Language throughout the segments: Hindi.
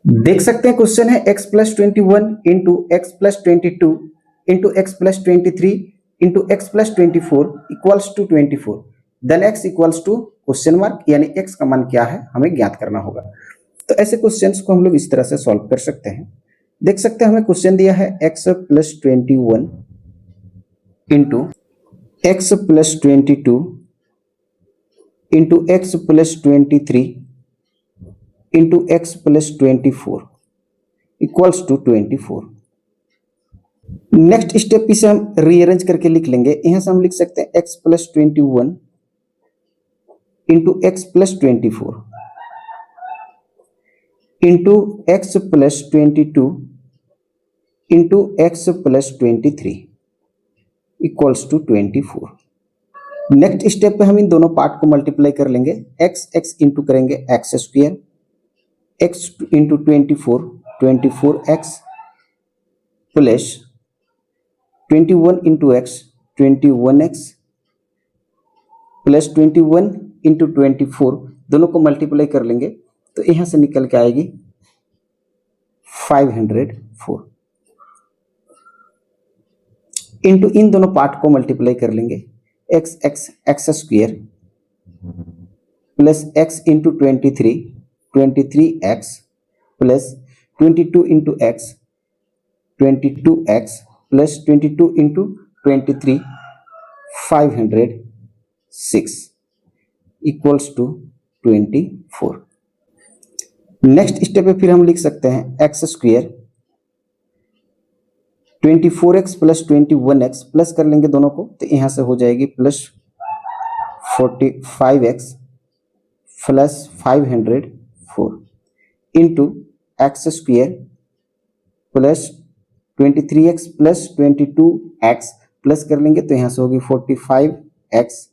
देख सकते हैं क्वेश्चन है x plus 21 into x plus 22 into x plus 23 into x plus 24 equals to 24। Then x equals to question mark, यानी x का मान क्या है हमें ज्ञात करना होगा। तो ऐसे क्वेश्चंस को हम लोग इस तरह से सॉल्व कर सकते हैं। देख सकते हैं हमें क्वेश्चन दिया है x plus 21 into x plus 22 into x plus 23 into x plus 24 equals to 24। Next step इसे हम रीअरेंज करके लिख लेंगे। यहां से हम लिख सकते हैं x plus 21 into x plus 24 into x plus 22 into x plus 23 equals to 24। Next step पे हम इन दोनों पार्ट को मल्टीप्लाई कर लेंगे। एक्स एक्स इंटू करेंगे x square, x into 24 24x plus 21 into x 21x plus 21 into 24, दोनों को मल्टीप्लाई कर लेंगे तो यहां से निकल के आएगी 504 इंटू इन दोनों पार्ट को मल्टीप्लाई कर लेंगे। X x x square plus x into 23x plus 22 into x 22x plus 22 into 23 506 equals to 24। Next step पे फिर हम लिख सकते हैं x square 24x plus 21x plus कर लेंगे दोनों को तो यहां से हो जाएगी plus 45x plus 504 into x square plus 23x plus 22x plus कर लेंगे तो यहां से होगी 45x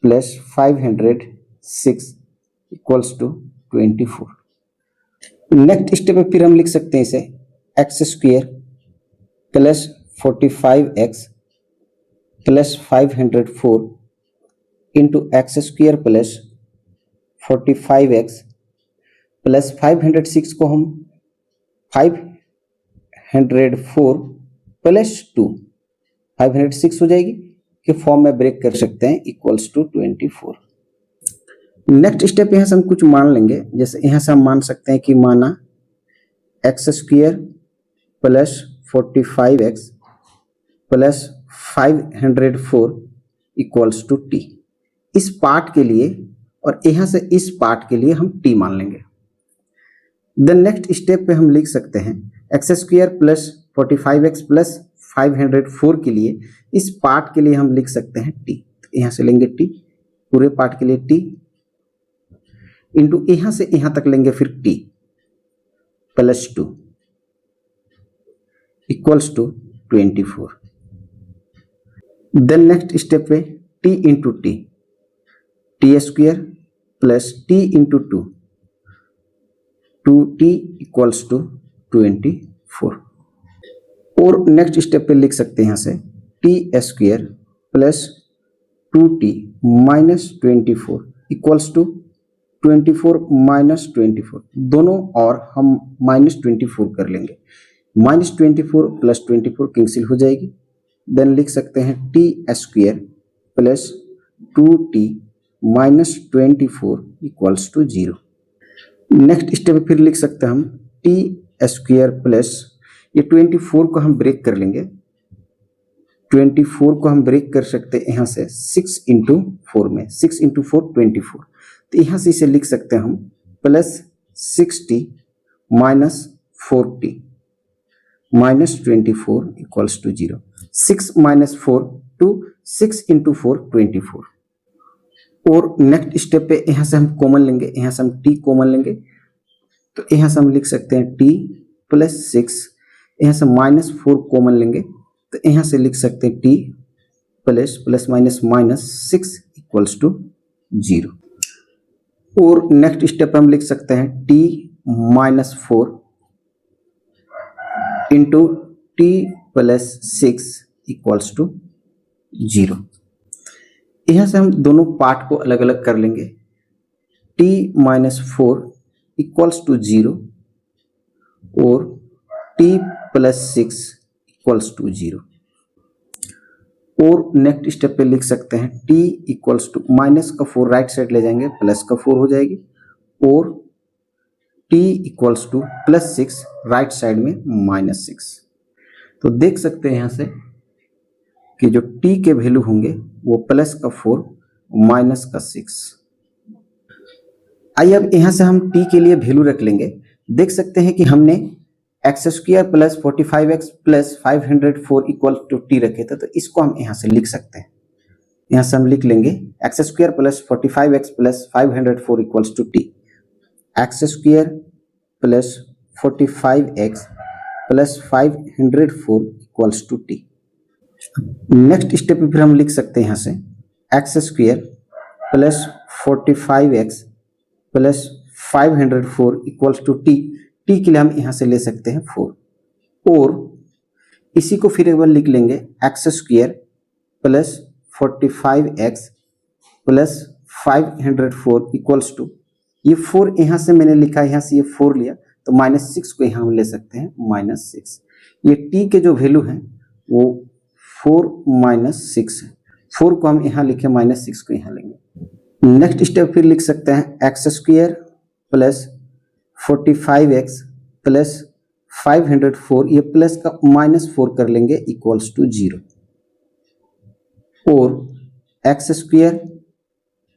plus 506 equals to 24। Next step में फिर हम लिख सकते हैं इसे x square plus 45x plus 504 into x square plus 45x plus 506 को हम 504 प्लस 2 506 हो जाएगी के फॉर्म में ब्रेक कर सकते हैं इक्वल्स टू 24। नेक्स्ट स्टेप यहां से हम कुछ मान लेंगे। जैसे यहां से हम मान सकते हैं कि माना x square plus 45x plus 504 equals to t. इस पार्ट के लिए और यहां से इस पार्ट के लिए हम टी मान लेंगे। देन नेक्स्ट स्टेप पे हम लिख सकते हैं x square plus 45x plus 504 के लिए इस पार्ट के लिए हम लिख सकते हैं टी। तो यहां से लेंगे टी, पूरे पार्ट के लिए टी इंटू यहां से यहां तक लेंगे फिर T plus 2 equals to 24। Then next step पे T into T, T square plus T into 2 2t equals to 24। और नेक्स्ट स्टेप पे लिख सकते हैं यहां से t square plus 2t minus 24 equals to 24 minus 24, दोनों और हम माइनस 24 कर लेंगे। माइनस 24 प्लस 24 कैंसिल हो जाएगी। देन लिख सकते हैं t square plus 2t minus 24 equals to 0। Next step फिर लिख सकते हैं हम टी स्क्वायर प्लस ये 24 को हम ब्रेक कर लेंगे। 24 को हम ब्रेक कर सकते हैं यहाँ से 6 इंटू 4 में, 6 इंटू 4 24। तो यहाँ से इसे लिख सकते हैं हम plus 60 minus 4t minus 24 equals to 0। 6 minus 4 to 6 into 4 24। और नेक्स्ट स्टेप पे यहां से हम कॉमन लेंगे, यहां से हम t कॉमन लेंगे तो यहां से हम लिख सकते हैं t प्लस 6, यहां से माइनस 4 कॉमन लेंगे तो यहां से लिख सकते हैं t plus plus minus minus 6 equals to 0। और नेक्स्ट स्टेप पे हम लिख सकते हैं t minus 4 into t plus 6 equals to 0। यहां से हम दोनों पार्ट को अलग अलग कर लेंगे। t माइनस 4 इक्वल्स टू 0 और t प्लस 6 इक्वल्स टू 0। और नेक्स्ट स्टेप पे लिख सकते हैं t इक्वल्स टू माइनस का 4 राइट साइड ले जाएंगे, प्लस का 4 हो जाएगी, और t equals two plus 6 right side में माइनस 6। तो देख सकते हैं यहाँ से कि जो t के वैल्यू होंगे वो प्लस का 4 माइनस का 6। आइए अब यहाँ से हम t के लिए वैल्यू रख लेंगे। देख सकते हैं कि हमने x square plus 45x plus 504 equal to t रखे थे, तो इसको हम यहाँ से लिख सकते हैं। यहाँ से हम लिख लेंगे x square plus 45x plus 504 equals to t, x square plus 45x plus 504 equals to t. Next step पे फिर हम लिख सकते हैं यहाँ से x square plus 45x plus 504 equals to t. T के लिए हम यहाँ से ले सकते हैं 4, और इसी को फिर एक बार लिख लेंगे x square plus 45x plus 504 equals to, ये 4 यहाँ से मैंने लिखा, यहाँ से ये 4 लिया तो -6 को यहाँ हम ले सकते हैं -6। ये t के जो वैल्यू है वो 4 - 6 है, 4 को हम यहाँ लिखे, -6 को यहाँ लेंगे। नेक्स्ट स्टेप फिर लिख सकते हैं x square plus 45x plus 504, ये प्लस का -4 कर लेंगे इक्वल्स टू 0, और x square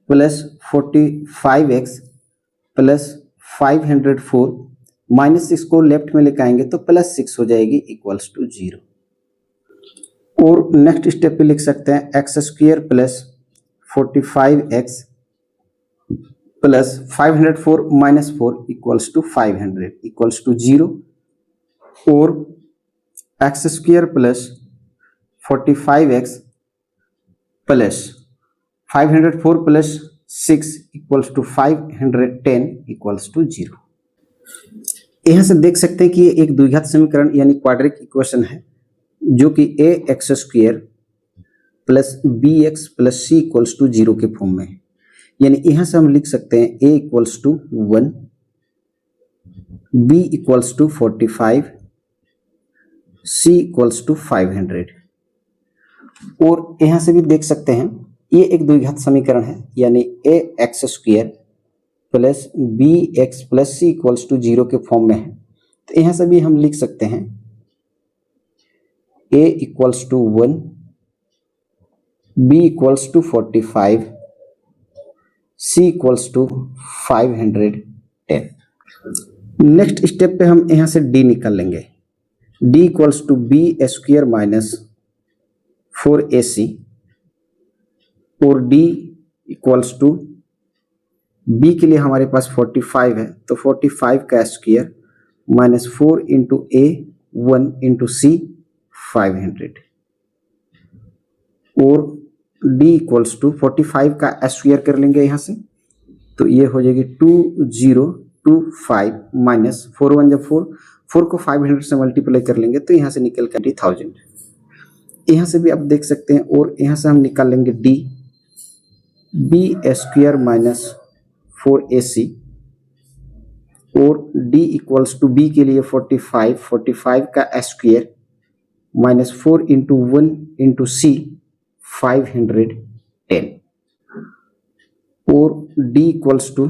plus 45x plus 504 -6 को लेफ्ट में लेकर आएंगे तो +6 हो जाएगी इक्वल्स टू 0। और नेक्स्ट स्टेप पे लिख सकते हैं x square plus 45x plus 504 - 4 equals to 500 equals to 0, और x square plus 45x plus 504 plus 6 equals to 510 equals to 0। यहाँ से देख सकते हैं कि ये एक द्विघात समीकरण यानी क्वाड्रिक इक्वेशन है, जो कि a x square plus b x plus c equals to 0 के फॉर्म में है। यानी यहाँ से हम लिख सकते हैं a equals to 1, b equals to 45, c equals to 500। और यहाँ से भी देख सकते हैं ये एक द्विघात समीकरण है, यानी a x square plus b x plus c equals to 0 के फॉर्म में है। तो यहाँ से भी हम लिख सकते हैं a equals to 1, b equals to 45, c equals to 510। Next step पे हम यहाँ से d निकाल लेंगे, d equals to b square minus 4ac, और d इक्वल्स टू b के लिए हमारे पास 45 है तो 45 का square minus 4 into a 1 into c 500, और d इक्वल्स टू 45 का स्क्वायर कर लेंगे यहाँ से, तो ये हो जाएगी 2025 माइनस 4 1 जब 4 को 500 से मल्टीप्लाई कर लेंगे तो यहाँ से निकल कर 1000। यहाँ से भी आप देख सकते हैं, और यहाँ से हम निकाल लेंगे d, B square minus 4ac, और d इक्वल्स टू b के लिए 45 का square minus 4 into 1 into c 510, और d इक्वल्स टू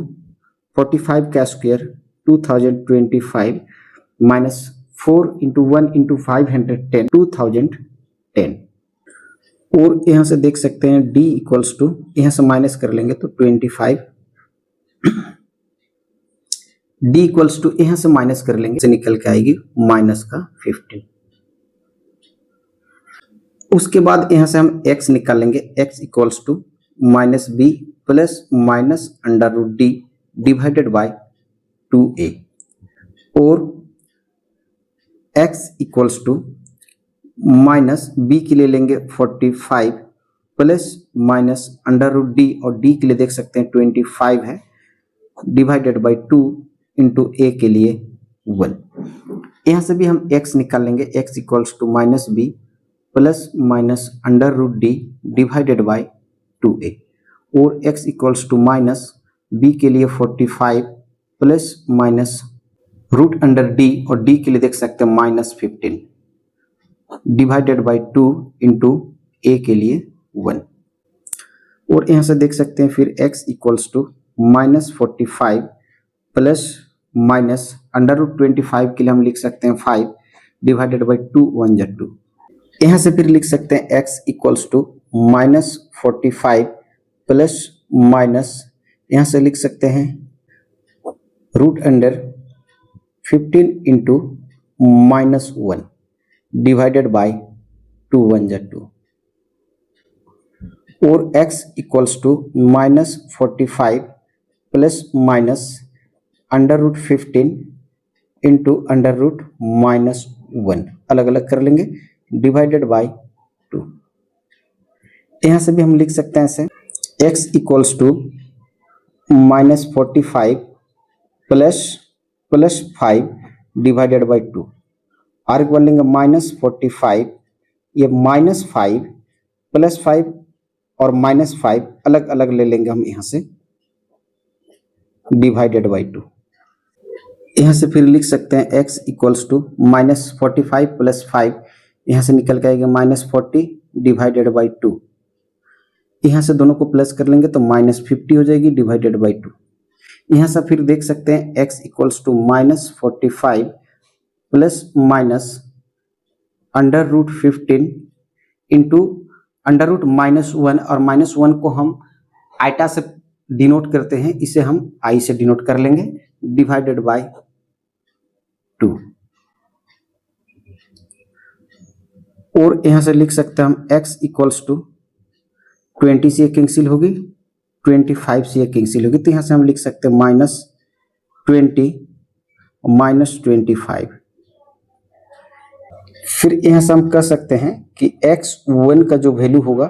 45 का स्क्वायर 2025 माइनस 4 इंटू 1 इंटू 510 2010। और यहाँ से देख सकते हैं d इक्वल्स टू, यहाँ से माइनस कर लेंगे तो 25, d इक्वल्स टू यहाँ से माइनस कर लेंगे से निकल के आएगी माइनस का 15। उसके बाद यहाँ से हम x निकाल लेंगे, x equals to minus b plus minus under root d divided by 2a, और x equals to minus b के लिए लेंगे 45 plus minus under root d, और डी के लिए देख सकते हैं 25 है डिवाइडेड बाय 2 इंटू ए के लिए 1। यहाँ से भी हम x निकाल लेंगे, x equals to minus b plus minus under root d divided by 2a, और x equals to minus b के लिए 45 plus minus root under d, और डी के लिए देख सकते हैं -15 डिवाइडेड बाई 2 इंटू ए के लिए 1। और यहाँ से देख सकते हैं फिर x equals to -45 plus minus √25 के लिए हम लिख सकते हैं 5 डिवाइडेड बाई 2 1 जा 2। यहाँ से फिर लिख सकते हैं x equals to -45 plus minus, यहाँ से लिख सकते हैं root under 15 into -1 divided by 2 1 जा 2। और x equals to -45 plus minus √15 into √-1, अलग अलग कर लेंगे, डिवाइडेड बाई 2। यहाँ से भी हम लिख सकते हैं ऐसे x equals to -45 plus 5 divided by 2। Or equal लेंगे -45, ये -5 प्लस 5 और -5 अलग अलग ले लेंगे हम यहाँ से, डिवाइडेड बाई 2। यहाँ से फिर लिख सकते हैं x इक्वल्स टू -45 प्लस 5, यहाँ से निकल के आएगा -40 डिवाइडेड बाई 2। यहाँ से दोनों को प्लस कर लेंगे तो -50 हो जाएगी डिवाइडेड बाई 2। यहाँ से फिर देख सकते हैं x equals to -45 plus minus √15 into √-1, और -1 को हम आइटा से डिनोट करते हैं, इसे हम i से डिनोट कर लेंगे, डिवाइडेड बाय 2। और यहाँ से लिख सकते हैं हम x इक्वल्स टू 20 से कैंसिल होगी, 25 से कैंसिल होगी, तो यहाँ से हम लिख सकते हैं -20 -25। फिर यहाँ से हम कह सकते हैं कि x1 का जो वैल्यू होगा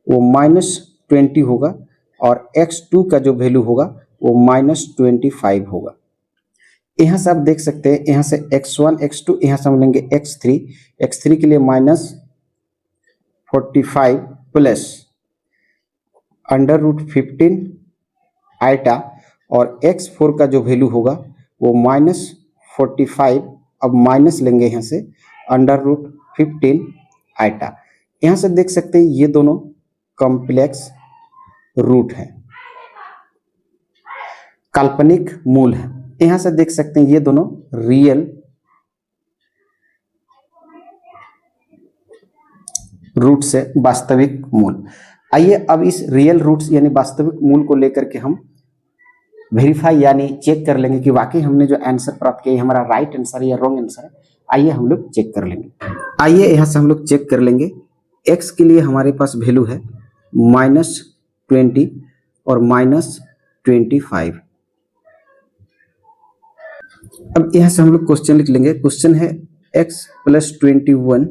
वो -20 होगा, और x2 का जो वैल्यू होगा वो -25 होगा। यहाँ से आप देख सकते हैं, यहाँ से x1 x2, यहाँ से हम लेंगे x3 के लिए -45 प्लस √15 आइटा, और x4 का जो वैल्यू होगा वो -45, अब माइनस लेंगे यहाँ से √15 आइटा। यहाँ से देख सकते हैं ये दोनों कॉम्प्लेक्स रूट है, काल्पनिक मूल है। यहाँ से देख सकते हैं ये दोनों रियल रूट से वास्तविक मूल। आइए अब इस रियल रूट्स यानी वास्तविक मूल को लेकर के हम वेरीफाई यानी चेक कर लेंगे कि वाकई हमने जो आंसर प्राप्त किया हमारा राइट आंसर है या रॉन्ग आंसर है। आइए हम लोग चेक कर लेंगे। आइए यहाँ से हम लोग चेक कर लेंगे। x के लिए हमारे पास वैल्यू है -20 और -25। अब यहाँ से हम लोग क्वेश्चन लिख लेंगे। क्वेश्चन है x + 21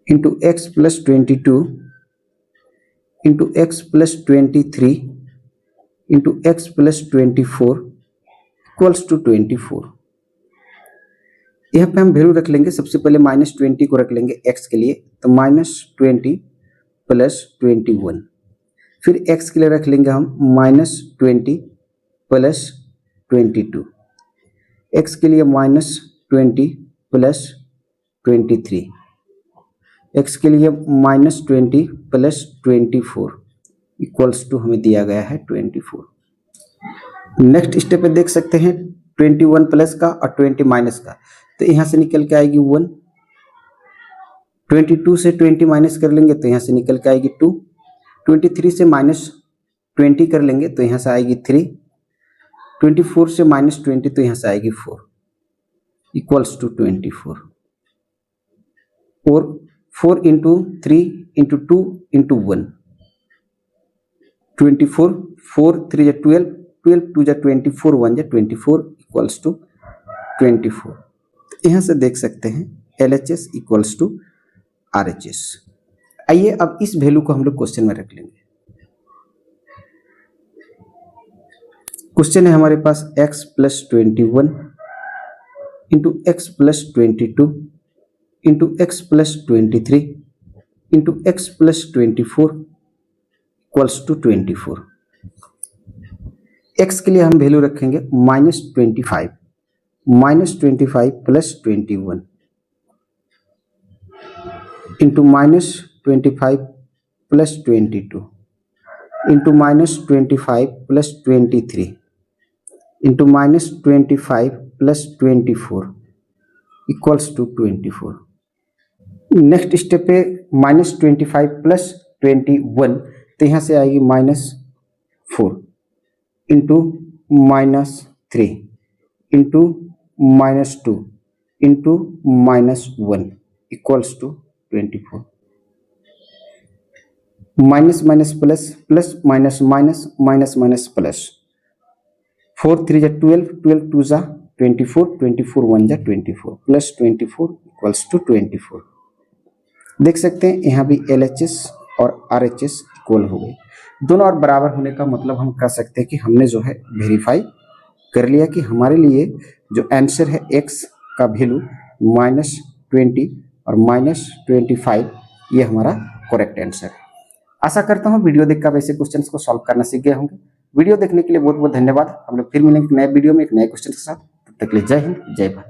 into x + 22 into x + 23 into x + 24 equals to 24। यहाँ पे हम वैल्यू रख लेंगे। सबसे पहले -20 को रख लेंगे x के लिए, तो -20 + 21। फिर x के लिए रख लेंगे हम -20 + 22, x के लिए -20 + 23, x के लिए -20 + 24 इक्वल्स टू हमें दिया गया है 24। नेक्स्ट स्टेप पे देख सकते हैं 21 प्लस का और 20 माइनस का, तो यहाँ से निकल के आएगी 1। 22 से 20 माइनस कर लेंगे तो यहाँ से निकल के आएगी 2। 23 से -20 कर लेंगे तो यहाँ से आएगी 3। 24 से -20 तो यहाँ से आएगी 4 इक्वल्स टू 24। और 4 × 3 × 2 × 1 24, 4 3 = 12, 12 2 = 24, 1 = 24 इक्वल्स टू 24। तो यहाँ से देख सकते हैं LHS इक्वल्स टू RHS। आइए अब इस वैल्यू को हम लोग क्वेश्चन में रख लेंगे। क्वेश्चन है हमारे पास x + 21 into x + 22 into x + 23 into x + 24 equals to 24। x के लिए हम वैल्यू रखेंगे -25, -25 plus 21 into -25 plus 22 into -25 plus 23 into -25 plus 24 equals to 24। Next step पे -25 प्लस 21, तो यहाँ से आएगी -4 into -3 into -2 into -1 equals to 24। Minus minus plus, plus minus minus, minus minus plus, 4 3 जा 12, 12 2 जा 24, 24 1 जा 24 प्लस 24 इक्वल्स टू 24। देख सकते हैं यहाँ भी LHS और RHS इक्वल हो गए। दोनों और बराबर होने का मतलब हम कह सकते हैं कि हमने जो है वेरीफाई कर लिया कि हमारे लिए जो आंसर है x का वैल्यू -20 और -25 ये हमारा करेक्ट आंसर है। आशा करता हूँ वीडियो देखकर आप ऐसे क्वेश्चंस को सॉल्व करना सीख गए होंगे। वीडियो देखने के लिए बहुत बहुत धन्यवाद। हम लोग फिर मिलेंगे नए वीडियो में एक नए क्वेश्चन के साथ। तब तक के लिए जय हिंद, जय भारत।